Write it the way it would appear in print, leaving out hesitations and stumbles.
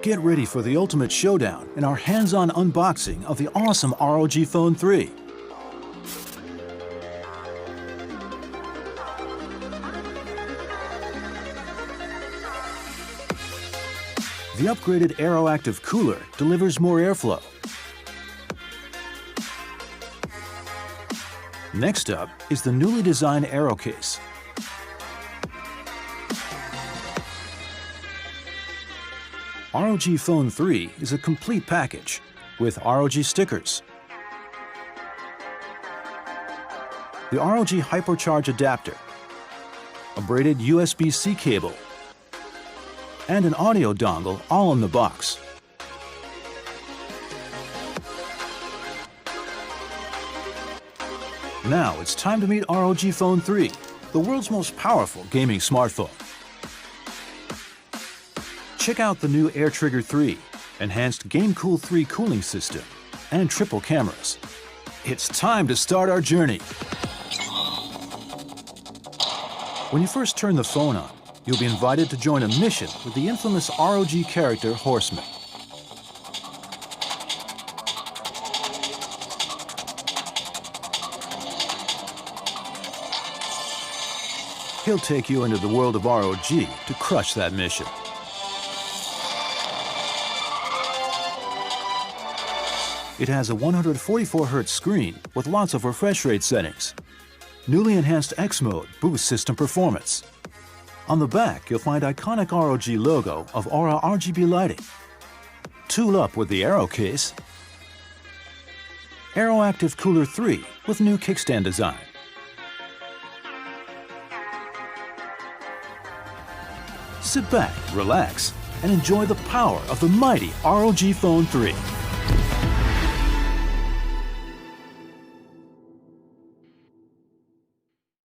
Get ready for the ultimate showdown in our hands-on unboxing of the awesome ROG Phone 3. The upgraded Aeroactive cooler delivers more airflow. Next up is the newly designed Aero case. ROG Phone 3 is a complete package with ROG stickers, the ROG Hypercharge adapter, a braided USB-C cable, and an audio dongle all in the box. Now it's time to meet ROG Phone 3, the world's most powerful gaming smartphone. Check out the new AirTrigger 3, enhanced GameCool 3 cooling system, and triple cameras. It's time to start our journey. When you first turn the phone on, you'll be invited to join a mission with the infamous ROG character Horseman. He'll take you into the world of ROG to crush that mission. It has a 144Hz screen with lots of refresh rate settings. Newly enhanced X mode boosts system performance. On the back, you'll find iconic ROG logo of Aura RGB lighting. Tool up with the Aero case, Aeroactive Cooler 3 with new kickstand design. Sit back, relax, and enjoy the power of the mighty ROG Phone 3.